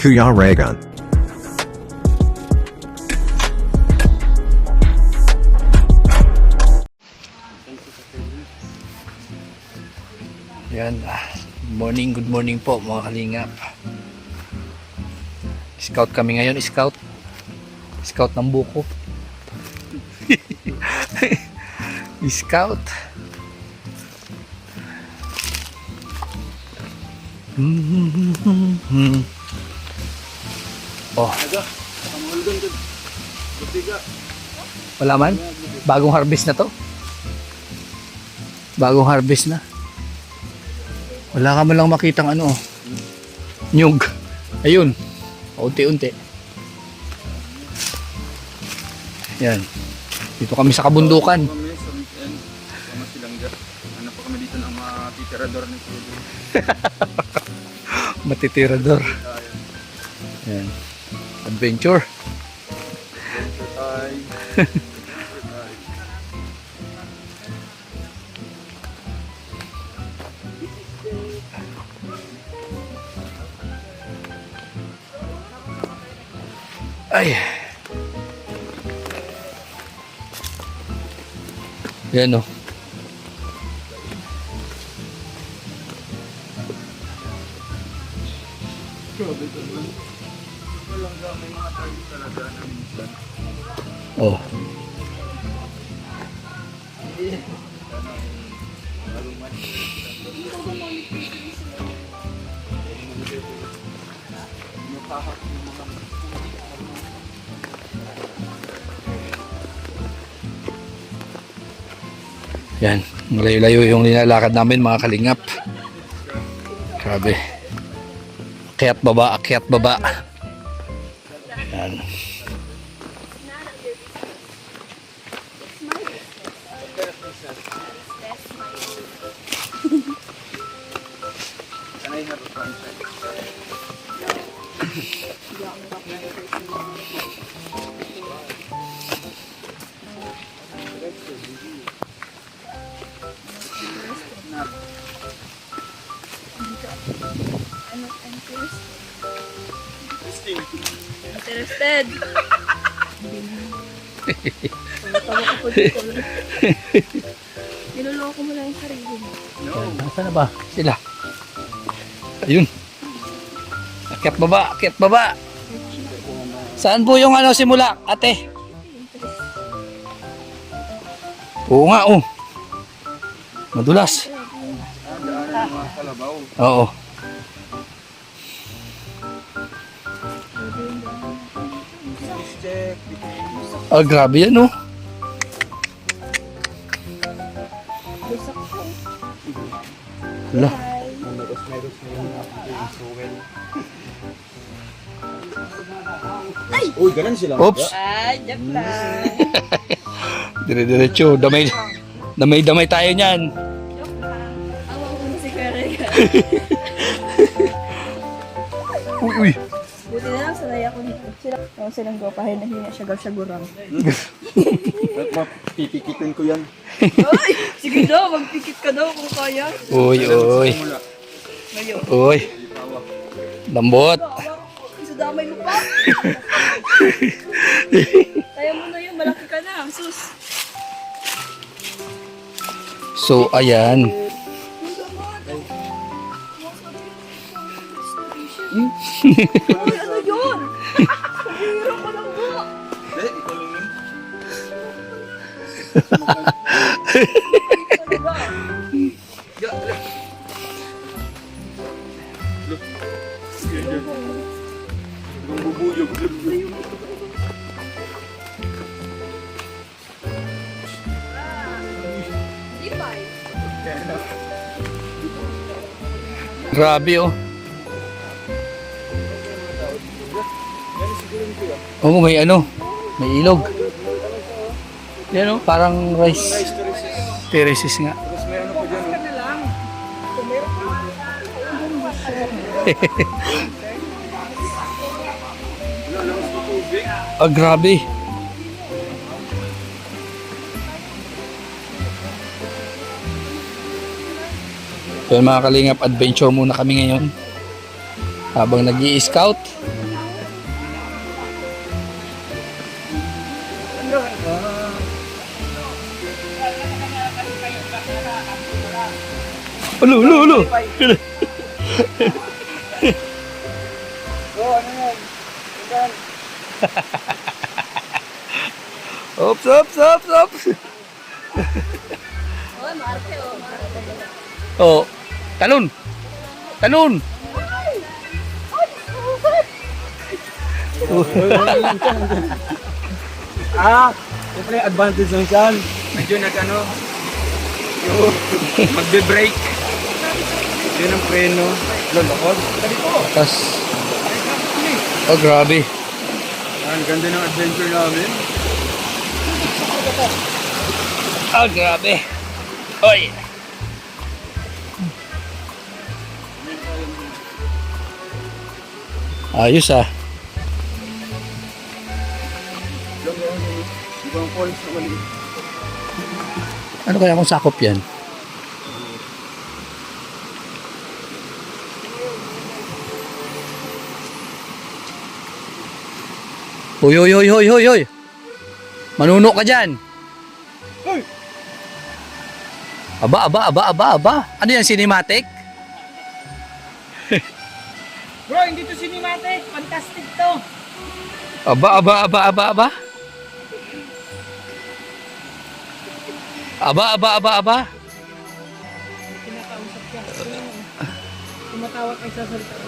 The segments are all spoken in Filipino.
Kuya Regan. Yan, good morning po mga kalingap. Scout kami ngayon, scout ng buko. Scout. Oh. Wala man? Bagong harvest na to? Bagong harvest na. Wala ka man lang makitang ano, nyug. Ayun, unti-unti. Yan. Dito kami sa kabundukan. Ano pa kami dito ng matitirador ni Kuya. Matitirador. Yan. Adventure. Ay. Yan o. Oh. Yan, malayo-layo yung nilalakad namin mga kalingap. Grabe. Akyat baba. Yan. Interested. Tawa ko po dito. Niloloko mo lang yung sarili mo. Yan. Nasaan na ba sila? Ayun. Akyat baba. Saan po yung ano simula, ate? Oo nga, oh. Madulas. Oo. Ah, grabe yan, oh. Hala. Uy, ganun sila. Oops. Ay, joke lang. Dire-diretso. Damay tayo niyan. Joke lang. Awa ko na si Karega. Uy. Buti na lang sanay ako dito. Silang gopahin na hiya siya-gurang. Pipikitin ko yan. Ay! Sige daw, magpikit ka daw kung kaya. Uy. Ngayon. Uy. Lambot. Isadamay mo pa. Kaya mo na yun, malaki ka na. Sus. So, ayan. Ay, ano yun? Pag-iirang ko lang po. Eh, ikaw lang yun. Ibang bubuyog. Di ba? Grabe, oh. Oo, may ano. May ilog. Yan, oh. Parang rice. Terraces nga. Tapos may ano pa dyan. Ah, grabe. So mga kalingap, adventure muna kami ngayon habang nag-i-scout. Ulo, ulo, ulo. Oh, ano yan? Yan. Ops, ops, ops, ops. Oh, Marte, oh. Marte. Oh, talon. Talon. Siyempre, advantage lang siyan. Medyo nag-ano, yung magbe-brake. Yun ang preno. Lolokod. Sabi ko. Tas. Oh, grabe. Ang ganda ng adventure namin. Oh, grabe. Oy. Ayos ah. Ibang falls na maliit. Ano kaya kung sakop yan? Hoy, hoy, hoy, hoy, hoy, hoy. Manuno ka dyan. Hoy! Aba, aba, aba, aba, aba. Ano yan, cinematic? Bro, hindi to cinematic. Fantastic to. Aba, aba, aba, aba, aba. Aba, aba, aba, aba. Kinakausap siya. Tumatawag ay sasalita.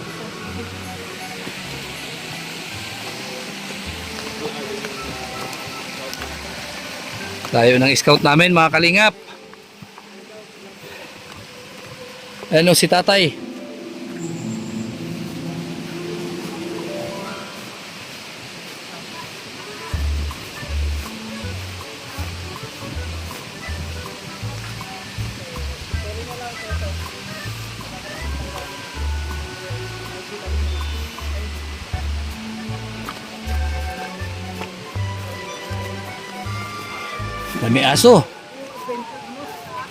Tayo ng scout namin, mga kalingap. Ano si tatay? Dami aso.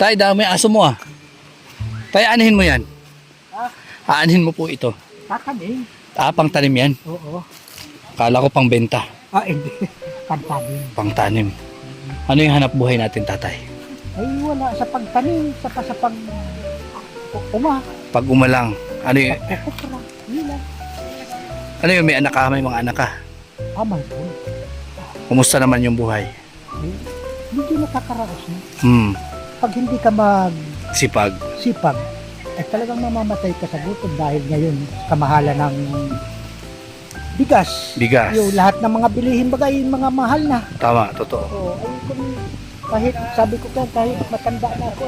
Tay, dami aso mo ah. Tay, anihin mo yan. Aanhin mo po ito. Kakanin. Pang tanim yan. Oo. Kala ko pang benta. Hindi. Kantanin. Pang tanim. Ano yung hanap buhay natin, tatay? Ay, wala sa pagtanim. Saka sa pag... Pag umalang, ano yung, Kukupra. Nila. ano yung may anak ka, may mga anak ka? Amay po. Kumusta naman yung buhay? Hindi nakakaraos na. Pag hindi ka Sipag. magsipag, ay talagang mamamatay ka sa gutom dahil ngayon kamahalan ng bigas. Bigas. Yung lahat ng mga bilihin bagay mga mahal na. Tama, totoo. Oo, ay kung kahit sabi ko kahit matanda na ako,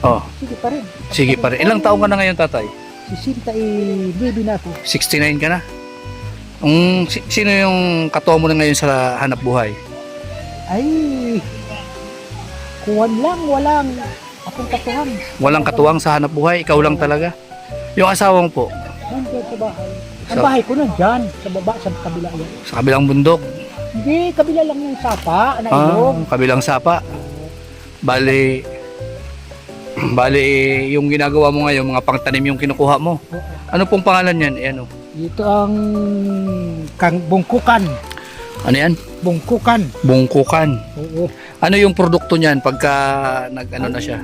Oh, sige pa rin. sige pa rin. Ilang taong ka na ngayon, tatay? Sisinta baby na ako. 69 ka na? Sino yung katuwa mo na ngayon sa hanap buhay? Ay, kuwan lang, walang akong katuhan. Walang katuwang sa hanap buhay, ikaw lang talaga. Yung asawa mo po, Nandiyan sa bahay. Ang Sa- bahay ko nandyan, sa baba, sa kabila yan. sa kabilang bundok. Hindi, kabila lang ng sapa, na ilog. Kabilang sapa. Bali, yung ginagawa mo ngayon, mga pangtanim yung kinukuha mo. Oo. Ano pong pangalan yan? Ano? Dito ang bungkukan. Ano yan? Bungkukan. Bungkukan. Oo. Ano yung produkto niyan pagka nag-ano na siya?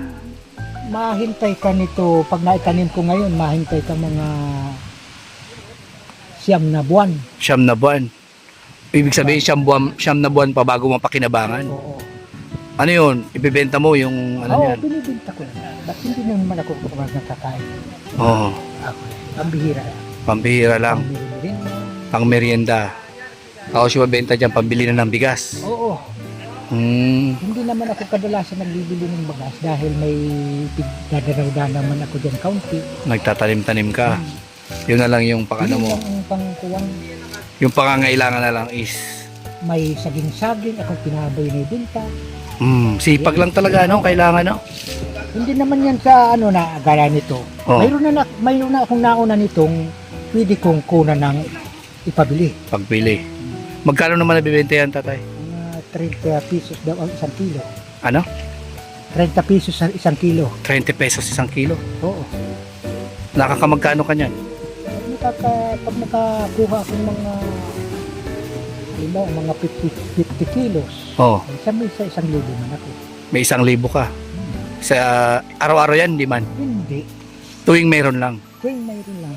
Mahintay ka nito, pag naitanim ko ngayon, mahintay ka mga 9 na buwan. 9 na buwan. Ibig sabihin, 9 na buwan pa bago mapakinabangan. Oo. Ano yun? Ibibenta mo yung ano Oo, yan? binibinta ko lang. Ba't hindi naman ako kumag nakakain? Oo. Ako, pambihira. Pambihira lang. Pambihira. Pang merienda. Tapos yung mabenta dyan, pambili na ng bigas. Oo. Hindi naman ako kadalasan nagbibili ng bagas dahil may dadaraw-da naman ako dyan kaunti. Nagtatanim-tanim ka. Yun na lang yung pakano mo. Ang pangkuwang Yung pangangailangan na lang is may saging-saging, akong pinaboy na ibinta. sipag lang talaga, no? Kailangan, no? Hindi naman yan sa ano na gaya nito. Oo. Mayroon na akong nauna nitong pwede kong kunan ng ipabili. Pagpili. Magkano naman nabibenta yan, tatay? Mga 30 pesos daw ang isang kilo. Ano? 30 pesos ang isang kilo. 30 pesos isang kilo. Oo. Nakakamagkano ka niyan? Pag nakakuha akong mga halimbawa mga 50 kilos, Oo. sa isang libo man ako. May 1,000 ka. Sa araw-araw yan, di man. Hindi. Tuwing meron lang. Tuwing mayroon lang.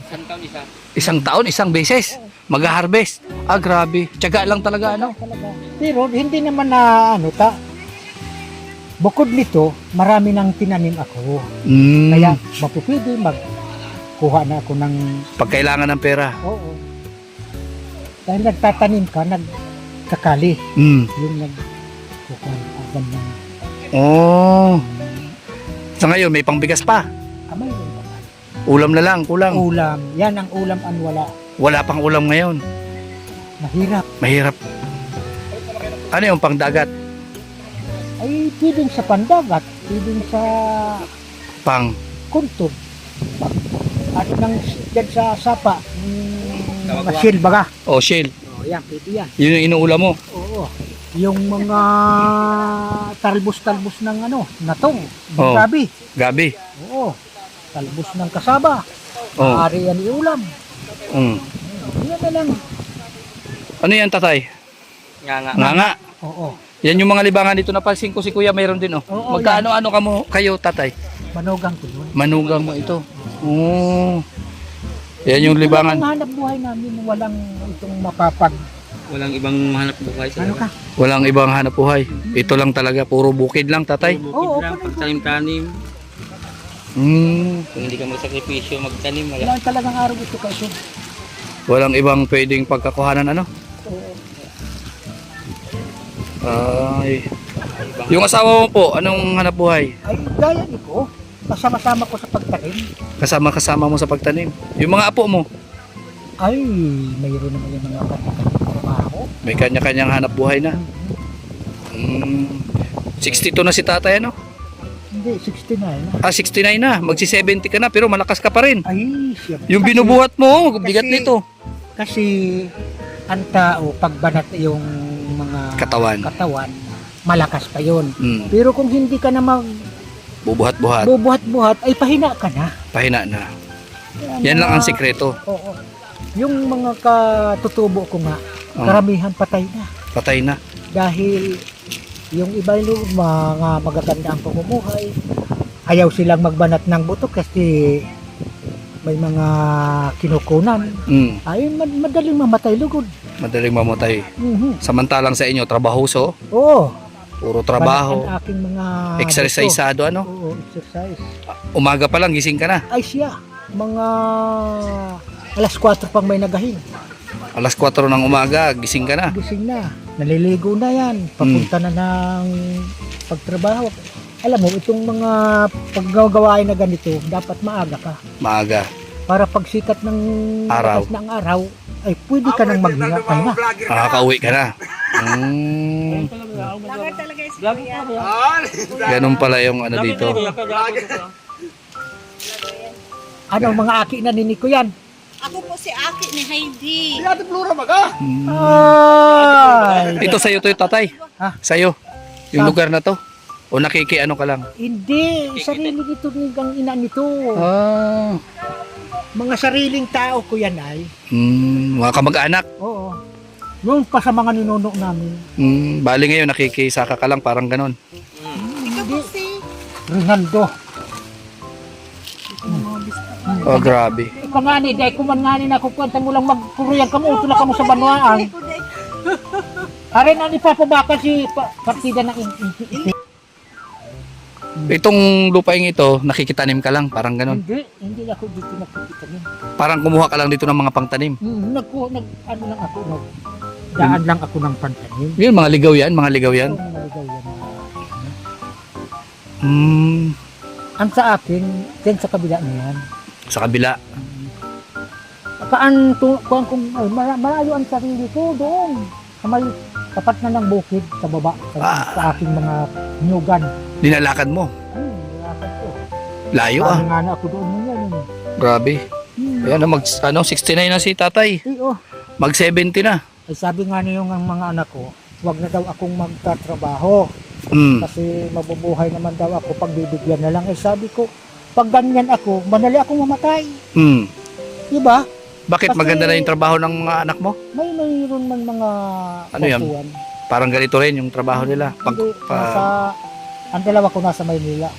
Isang taon, isang beses. Mag-harvest. Ah, grabe. Tiyaga lang talaga, ano? Talaga. Pero hindi naman na bukod nito, marami nang tinanim ako. Mm. Kaya mapupwede magkuha na ako ng Pag kailangan ng pera. oo. Dahil nagtatanim ka, nagkakali. Mm. Yung nagkukuha ka ganyan. Oh. Sa ngayon, may pangbigas pa. Mayroon pa. Ulam na lang, kulang. Ulam. Yan ang ulam ang wala. Wala pang ulam ngayon. Mahirap. Mahirap. Ano yung pangdagat? Ay, pwedeng sa pandagat, pwedeng sa Pang. kuntod. At nang dyan sa sapa, mga shell baga. O, shell. Oh, yan, pwede yan. Yun yung inuulam mo. Oo. Yung mga talbos-talbos ng natong, Oo. gabi. Gabi. Oo. Talbos ng kasaba. Oh. Maaari yan iulam. Mm. Yan na lang. Ano yan, tatay? Nga nga. Oo. Yan yung mga libangan dito na pansin ko si kuya mayroon din, oh. Oo, Magkaano-ano kayo, tatay? Manugang ko yun. Manugang mo ito. Oo. Yan yung libangan. Ang hanap buhay namin, walang itong mapapag. Walang ibang hanap buhay Ano ka? Walang ibang hanap buhay. Ito lang talaga, puro bukid lang, tatay. Oo, lang, pwede. pagtanim-tanim. Mm. Kung hindi ka magsakripisyo, magtanim, wala. Wala talagang araw ito kasi. Walang ibang pwedeng pagkakuhanan, ano? Oo. Ay. Yung asawa mo po, anong hanap buhay? Ay, gaya ni ko. Kasama-sama ko sa pagtanim. Kasama-kasama mo sa pagtanim. Yung mga apo mo, Ay, mayroon naman yung mga trabaho. may kanya-kanyang hanap buhay na. 62 na si tatay, ano? Hindi, 69 na. Ah, 69 na. Magsi-70 ka na, pero malakas ka pa rin. Ay, siyempre. Yung binubuhat mo, bigat Kasi- nito. Kasi ang tao, pagbanat yung mga Katawan. malakas pa yun. Mm. Pero kung hindi ka na Bubuhat-buhat. magbubuhat-buhat, ay pahina ka na. Pahina na. Yan lang ang sikreto. Oo. Yung mga katutubo ko nga, Oh. karamihan patay na. Patay na. Dahil yung iba yung mga magaganda ang pamumuhay, ayaw silang magbanat ng buto kasi may mga kinukunan. Mm. Ay, madaling mamatay lugod. Madaling mamatay. Mhm. Samantalang sa inyo, trabahoso. Oo. Puro trabaho. Banat ang aking mga Exerciseado, ano? buto. Oo, exercise. Umaga pa lang, gising ka na. Ay siya, mga alas 4 pang may nagahin. Alas 4 ng umaga, gising ka na. Gising na. Naliligo na yan. Papunta na ng pagtrabaho. Alam mo, itong mga paggagawain na ganito, dapat maaga ka. Maaga. Para pagsikat ng Araw. lakas ng araw, ay pwede ka nang maghinga. Pahinga. Makakauwi ka na. Mm. Lagar talaga yung kuya. Ganun pala yung ano dito. Ano mga aki na nini ko yan? Ako po si Aki ni Heidi. Mm. Ay! Ito sa'yo to yung tatay. Ha? Sa'yo. Yung Sa- lugar na to. O nakikiano ka lang. Hindi, sarili nito ng ina nito. Ah. Mga sariling tao ko yan ay. Mga kamag-anak. Oo. Yung pa sa mga ninuno namin. Bali ngayon nakikisaka ka lang parang ganon. Ikaw po si... Rinaldo. Oh, grabe. Ikaw nga ni, dahil kumangani na kukwenta mo lang magkuruyang kamo, utula kamo sa banwaan. Aray na ipapabaka si partida ng Itong lupaing ito, nakikitanim ka lang, parang ganon. Hindi ako dito nakikita niyo. Parang kumuha ka lang dito ng mga pangtanim. Ano lang ako, daan lang ako ng pantanim. Yun, mga ligaw yan, mga ligaw yan. Ito, mga ligaw yan. Hmm, Ang sa akin, yan sa kabila na yan. sa kabila. Kaan kung malayo ang sarili ko doon. Sa may tapat na ng bukid sa baba sa aking mga nyugan. Dinalakad mo. Lakad ko. Layo Sabi ah. nga na ako doon ngayon. Grabe. Ayan, 69 na si tatay. Oo. Mag 70 na. Ay sabi nga na yung mga anak ko, wag na daw akong magtatrabaho. Hmm. Kasi mabubuhay naman daw ako pag bibigyan na lang. Eh sabi ko, pag ganyan ako, manali akong mamatay. Hmm. Diba? Bakit Kasi- maganda na yung trabaho ng mga anak mo? Mayroon man mga Ano yan? kasuhan. Parang ganito rin yung trabaho nila. Hindi, nasa, ang dalawa ko nasa Maynila.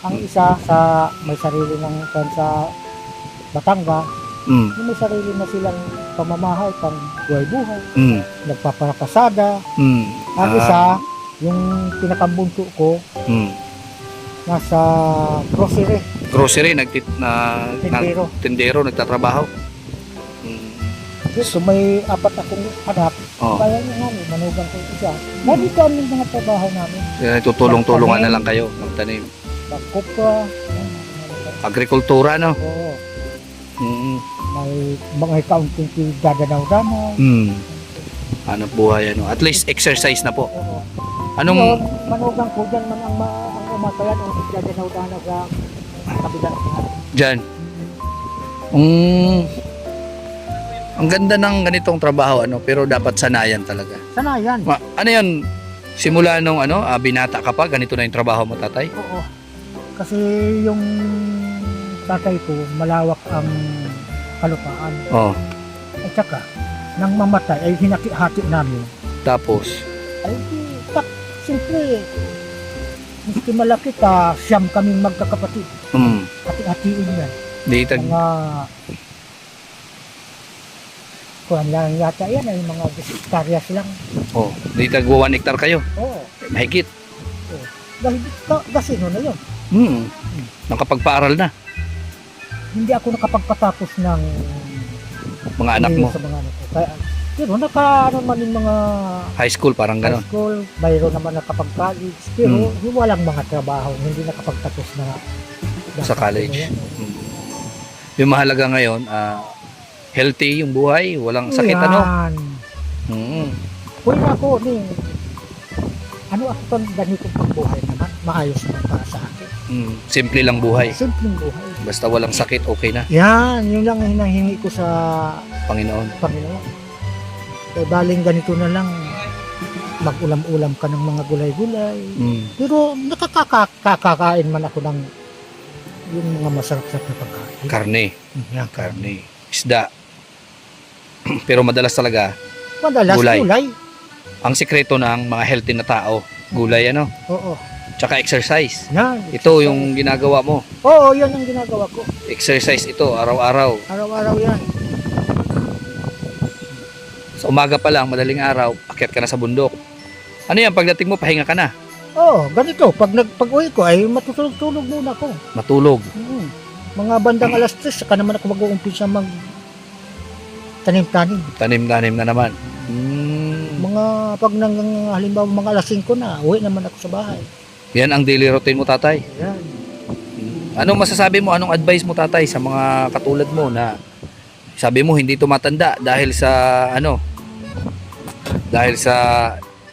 Ang isa sa may sarili ng sa Batangas, Mm. yung may sarili na silang pamamahay, pang buhay-buhay, Mm. nagpaparakasada. Mm. Ang isa, yung pinakambunso ko, Mm. nasa grocery, Grocery, tindero. tindero, nagtatrabaho. Mm. So may apat akong anak, Oh. kaya nga namin, manugang ko isa. Dahil kami mga trabaho namin, Kaya tutulong-tulungan na lang kayo magtanim. pagkupra, Agrikultura, no? oo, Mm. may mga kaunting dadanaw-danaw. Mm. Hanap buhay, ano? At least exercise na po. Oo. Anong, Yun, manugang ko dyan man ang umatayan o dadanaw-danaw sa kabilang lahat. dyan? Mm. Ang ganda ng ganitong trabaho, ano? Pero dapat sanayan talaga. Sana yan. Ano yan? Simula nung binata ka pa, ganito na yung trabaho mo, tatay? Oo. Kasi yung tatay ko, malawak ang kalupaan. Oh. At saka, nang mamatay ay hinati-hati namin. Tapos, Ay, simple. Miski malaki ka, siyam kaming magkakapatid. Hati-hatiin yan. di tag, Mga kuhan lang yata yan ay mga hektaryas lang. di tag 1 hectare kayo. Oo. Mahigit. Dahil gasino na yun. Mm. Nakapagpaaral na. Hindi ako nakapagpatapos ng Mga anak mo. sa mga anak ko. Kaya, pero naka man yung mga High school, parang high gano'n. school, mayroon naman nakapag-college, pero walang mga trabaho, hindi nakapagtapos na Sa college. Yan. Yung mahalaga ngayon, healthy yung buhay, walang sakit, ano? Yan. Mm. Kung ako, ano ako itong ganitong pagbuhay naman, maayos naman para sa akin. Simple lang buhay. Simpleng buhay. Basta walang sakit, okay na. Yan, yun lang ang hinahingi ko sa Panginoon. Panginoon. Kaya baling ganito na lang, mag-ulam-ulam ka ng mga gulay-gulay. Mm. Pero nakakakain man ako ng yung mga masarap-sarap na pagkain. Karne. Yan. Karne. Isda. Pero madalas talaga, Madalas Gulay. gulay. ang sikreto ng mga healthy na tao, gulay, ano? Oo. Tsaka exercise. Yan. Ito yung ginagawa mo. Oo, yan ang ginagawa ko. Exercise ito, araw-araw. Araw-araw yan. Sa umaga pa lang, madaling araw, akyat ka na sa bundok. Ano yan, pagdating mo, pahinga ka na. Oo, ganito. Pag-uwi ko ay matutulog-tulog muna ako. Matulog. Mga bandang alas 3, saka naman ako mag-uumpisa mag tanim-tanim. Tanim-tanim na naman. Mga pag halimbawa mga alas 5 na, uwi naman ako sa bahay. Yan ang daily routine mo, tatay. Yan. Anong masasabi mo, anong advice mo, tatay, sa mga katulad mo na sabi mo hindi tumatanda dahil sa dahil sa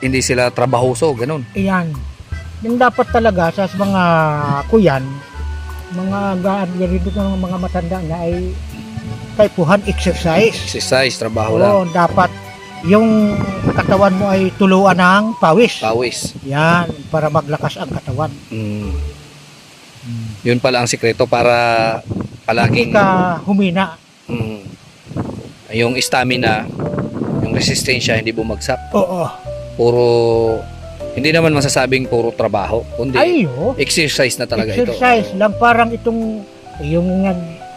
hindi sila trabahoso, ganun. Iyan. Yung dapat talaga sa mga kuyan, mga ganito ng mga matanda na ay kaipuhan exercise. Exercise, trabaho lang. Oo, dapat yung katawan mo ay tuluan ng pawis. Pawis. Yan, para maglakas ang katawan. Yun pala ang sikreto para Hindi palaging ka humina. yung stamina, yung resistensya hindi bumagsak. Oo. Puro, hindi naman masasabing puro trabaho, kundi Ay, oh. exercise na talaga Exercise ito. lang parang itong yung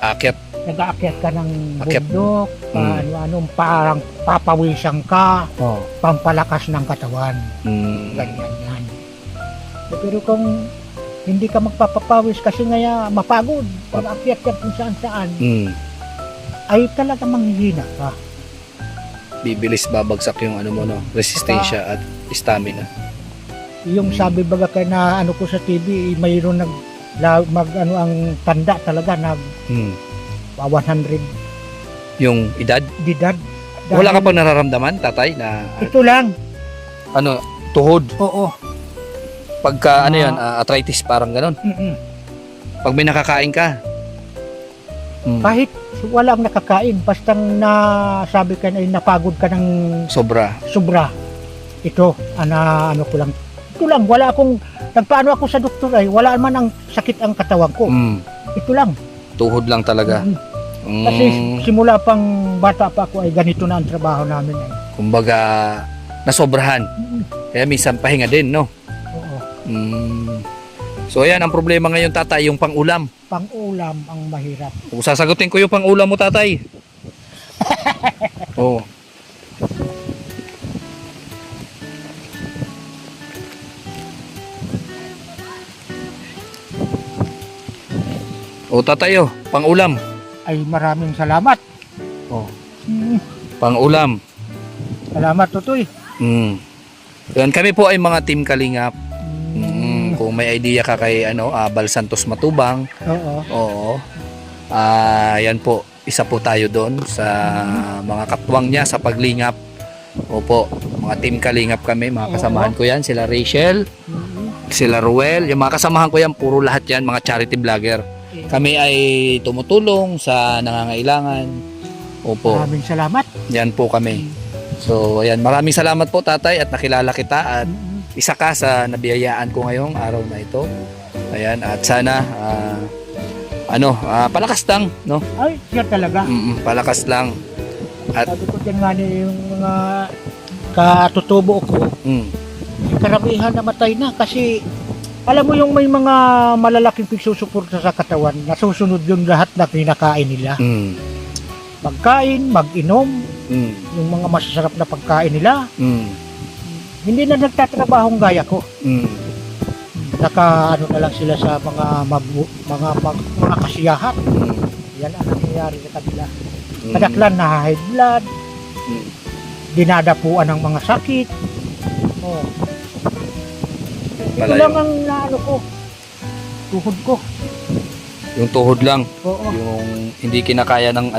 Akyat. nag-aakyat ka ng Akyat. bundok, ano, parang papawisan ka, Oh. pampalakas ng katawan. Ganyan yan. Pero kung hindi ka magpapapawis kasi nga mapagod, pag-akyat ka kung saan-saan, ay talaga manghihina ka. Bibilis babagsak yung resistensya at stamina. Yung sabi baga kay na ano ko sa TV, mayroon ang tanda talaga na 100 Yung edad, didad. wala ka pang nararamdaman, tatay, na Ito lang. tuhod. Oo. Pagka arthritis, parang ganon. Pag may nakakain ka. Kahit walang nakakain, basta nasabi ka na napagod ka ng Sobra. sobra. Ito, ko lang. Ito lang, wala akong, nagpaano ako sa doktor ay, wala man ang sakit ang katawan ko. Ito lang. Tuhod lang talaga. Kasi simula pang bata pa ako ay ganito na ang trabaho namin. Kumbaga, nasobrahan. Kaya minsan pahinga din, no? Oo. So ayan, ang problema ngayon tatay, yung pang-ulam. Pang-ulam ang mahirap. Kung sasagutin ko yung pang-ulam mo tatay. Oo. O tatay, oh, pang-ulam. Ay maraming salamat. Oh, Mm, pang-ulam. salamat Tutoy. Mm. Yan, kami po ay mga team Kalingap. Mm, Kung may idea ka kay Bal Santos Matubang, oo. oo. Yan po, isa po tayo doon sa mga katwang niya sa paglingap. Opo, mga team Kalingap kami, mga kasamahan ko yan, sila Rachel, Mm, sila Ruel, yung mga kasamahan ko yan, puro lahat yan, mga charity vlogger. Kami ay tumutulong sa nangangailangan. Opo, maraming salamat. yan po kami. So, ayan, maraming salamat po tatay at nakilala kita at Mm, isa ka sa nabiyayaan ko ngayong araw na ito. Ayan, at sana palakas lang, no? ay, siya talaga. Palakas lang. At Sabi ko dyan nga yung mga katutubo ko, mm, karamihan namatay na kasi alam mo yung may mga malalaking pagsusuporta sa katawan, nasusunod yung lahat na pinakain nila. mm, Magkain, mag-inom, mm, yung mga masasarap na pagkain nila, mm, hindi na nagtatrabahong gaya ko. mm, Naka ano na lang sila sa mga kasiyahan. mm, Yan ang nangyayari sa kanila. mm, Kadaklan na high blood, mm. dinadapuan ng mga sakit. Oh. Ito Pala lang yun. ang naano ko. Tuhod ko. Yung tuhod lang, Oo. yung hindi kinakaya ng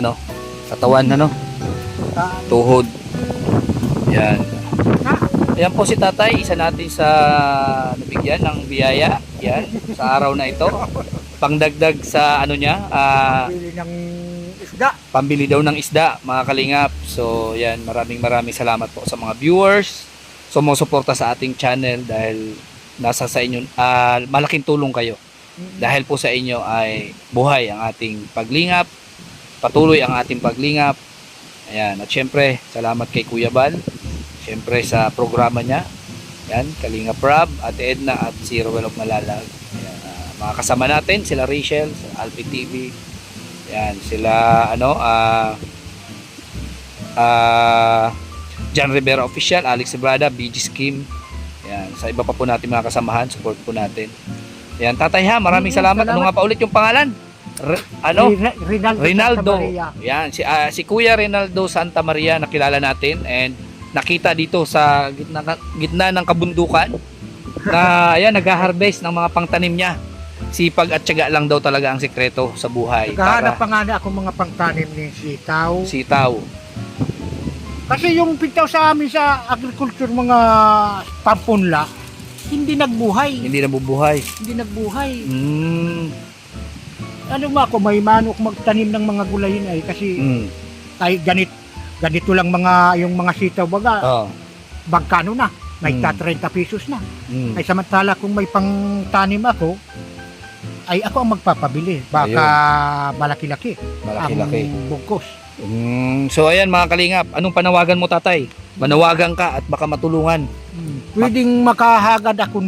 katawan, Ah, tuhod. Yan. Ayan po si tatay, isa natin sa nabigyan ng biyaya. Yan, sa araw na ito. Pangdagdag sa bili ng isda. pambili daw ng isda, mga kalingap. So, yan, maraming salamat po sa mga viewers, sumusuporta sa ating channel dahil nasa sa inyo, malaking tulong kayo. Dahil po sa inyo ay buhay ang ating paglingap, patuloy ang ating paglingap. Ayan, at syempre, salamat kay Kuya Bal, syempre sa programa niya. Yan, Kalingap Rob, Ate Edna at si Rowel of Malalag. Ayan, mga kasama natin, sila Rachel, sa Alpi TV. Yan, sila John Rivera Official, Alex Ibrada, BG Scheme. Yan, sa iba pa po natin mga kasamahan, support po natin. Yan, tatay ha, maraming salamat. Ano nga pa ulit yung pangalan? Rinaldo. Santa Maria. Yan, si Kuya Rinaldo Santa Maria, nakilala natin and nakita dito sa gitna ng kabundukan na ayan, nag-harvest ng mga pangtanim niya. Sipag at tiyaga lang daw talaga ang sekreto sa buhay. Naghahanap pa nga na ako mga pangtanim ni sitaw. Kasi yung pitaw sa amin sa agriculture mga pampunla, hindi nagbuhay. Hindi nabubuhay. Hindi nagbuhay. Mm. Ano ba ako, may manok magtanim ng mga gulayin ay kasi Mm. ay ganito lang yung mga sitaw baga, Oh. bagkano na, may Mm. 30 pesos na. Mm. Ay samantala kung may pangtanim ako, ay ako ang magpapabili. Baka malaki-laki Malaki-laki. ang bungkos. So ayan mga kalingap, anong panawagan mo tatay? Manawagan ka at baka matulungan, Pwedeng makahagad ako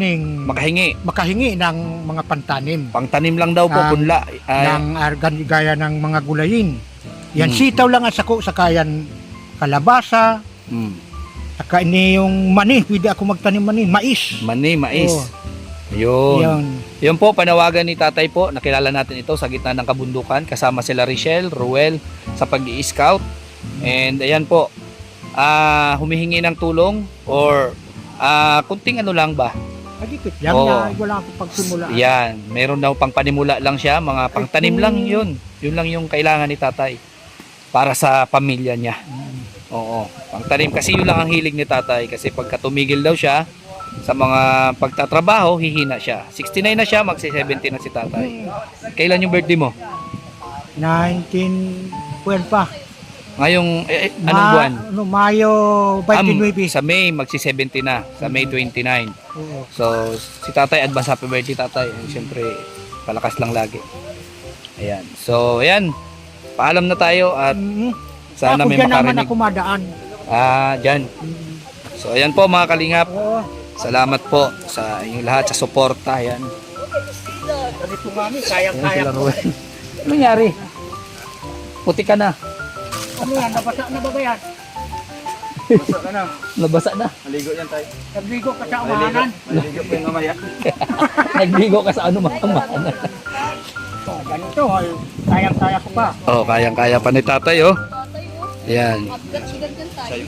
makahingi ng mga pantanim pangtanim lang daw po, Ah, punla. ng gaya ng mga gulayin. Yan, Mm. sitaw lang ang sako, saka yan kalabasa, Mm. saka ini yung mani, pwede ako magtanim mani, mais. Mais. Oo. Yun. Yan. Yun po, panawagan ni tatay po. Nakilala natin ito sa gitna ng kabundukan. Kasama sila Rachel, Ruel sa pag-i-scout. And ayan po, humihingi ng tulong or kunting ano lang ba? Magikit yan, Oo. wala akong pagsimula. Yan, meron daw pang panimula lang siya, mga pangtanim lang yun. Yun lang yung kailangan ni tatay para sa pamilya niya. Oo, pangtanim kasi yun lang ang hilig ni tatay kasi pagka tumigil daw siya sa mga pagtatrabaho, hihina siya. 69 na siya, magsi-70 na si tatay. Kailan yung birthday mo? 19 pa. Ngayong, anong buwan? Mayo 29. Sa May, magsi-70 na. Sa May 29. Oo. So, si tatay, advance happy birthday tatay. Siyempre, palakas lang lagi. Ayan. So, ayan. Paalam na tayo at sana ako may dyan naman makarinig. ako madaan. Dyan. So, ayan po mga kalingap. Oo. Salamat po sa inyong lahat sa suporta. Ayan. Ganito mami, kayang-kaya ko. Ano nangyari? Puti ka na. Ano yan, nabasa na ba yan? Basta ka na. Nabasa na. Maligo yan tayo. Nagligo ka sa umahanan. Maligo pa yung mamaya. Nagbigo ka sa ano makamaan. Oh, ganito, ay, kayang-kaya ko pa. Oh, kayang-kaya pa ni tatay, oh. Yan. Abgat-sigat tayo.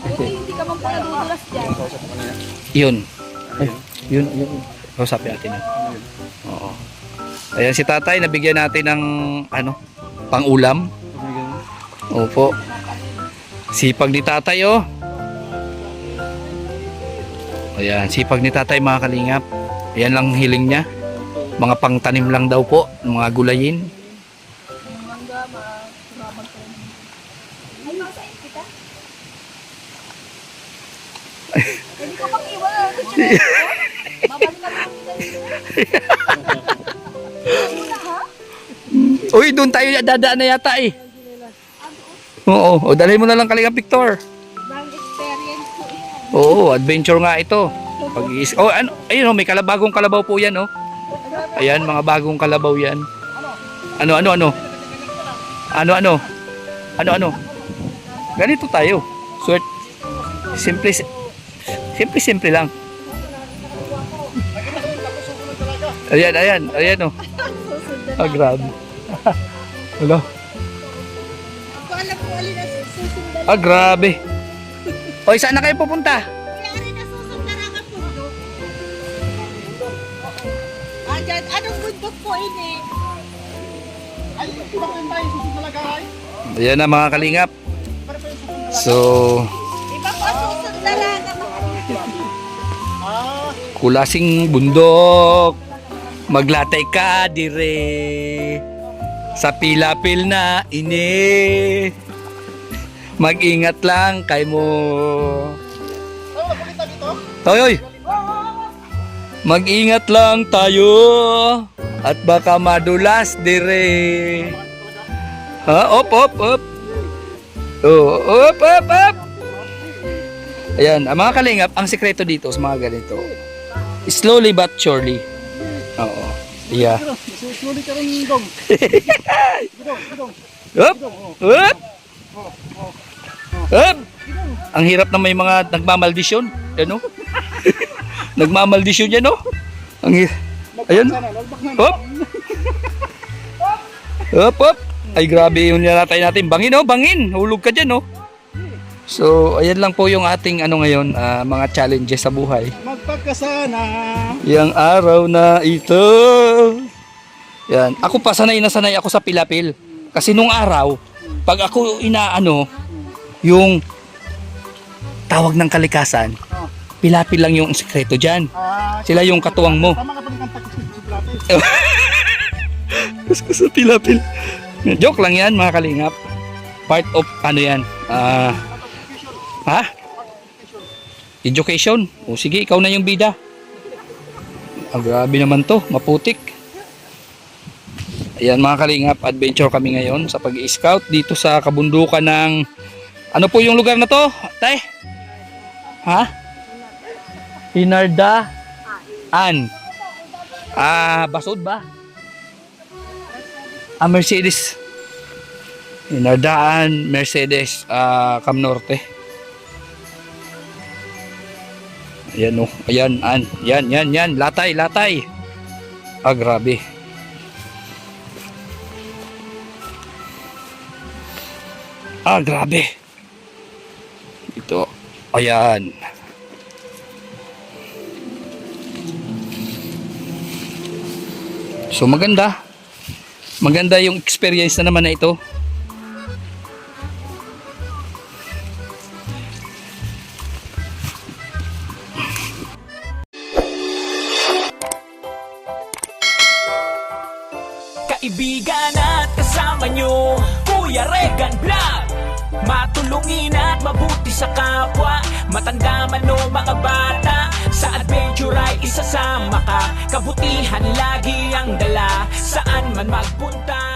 Buti hindi ka man pala dudulas dyan. Yun. Ay, yun. Kausapin natin yun. Oo. Ayan si tatay, nabigyan natin ng ano, pang-ulam. Opo. Sipag ni tatay, oh. Ayan, sipag ni tatay mga kalingap. Ayan lang hiling niya. Mga pangtanim lang daw po, mga gulayin. Mangga, sumabag ka rin. Ay, masain kita. Hindi ko pang iwan. Babalik ka lang kita dito. Muna ha? Uy, doon tayo dadaan na yata eh. Oo, o dalhin mo na lang Kalingap Victor. Bang experience ko yan. Oo, adventure nga ito. Oh, ano, ayun oh, may bagong kalabaw po 'yan, oh. Ayan, mga bagong kalabaw 'yan. Ano? Ganito tayo. Sort simple lang. Ayan oh. Ah, grabe. Hello. Kung alam ko alin na susundan. Ah, grabe. Oy, saan na kayo pupunta? Kaya alin na susundan ang pundo. Andyan, anong bundok po ini? Ayan na mga kalingap. So, Iba po susundan lang ang kulasing bundok. Maglatay ka dire sa pilapil na ini. Mag-ingat lang kay mo. Toy. Mag-ingat lang tayo at baka madulas dire. Ha, op. Oh, op. Ayan, ang mga kalingap, ang sekreto dito sa mga ganito. Slowly but surely. Oo. Yeah. Susulit ka rin dong. Up! Up! Up! Ang hirap na may mga nagmamaldisyon. Ano? Nagmamaldisyon yan, no? Ang ayan. Up! Up! Ay, grabe yung nilatay natin. Bangin, oh, bangin. Hulog ka dyan, oh. So, ayan lang po yung ating ano ngayon, mga challenges sa buhay. Magpagkasana. Yang araw na ito. Yan. Ako pa sanay na sanay ako sa pilapil. Kasi nung araw, pag ako inaano, yung tawag ng kalikasan, pilapil lang yung sekreto dyan. Sila yung katuwang mo. Tama ka pa ng kanta ko sa plato. Gusto sa pilapil. Joke lang yan mga kalingap. Part of ano yan. Ha? Education? O sige, ikaw na yung bida. Grabe naman to, maputik. Ayan mga kalingap, adventure kami ngayon sa pag-i-scout dito sa kabundukan ng... Ano po yung lugar na to, tay? Ha? Hinardaan. Basod ba? Mercedes. Hinardaan, Mercedes, Cam Norte. Ayan o, ayan, yan, latay. Grabe. Grabe. Ito, ayan. So maganda yung experience na naman na ito. Kaibigan at kasama nyo, Kuya Regan Vlog. Matulungin at mabuti sa kapwa, matanda man o mga bata. Sa adventure ay isasama ka, kabutihan lagi ang dala, saan man magpunta.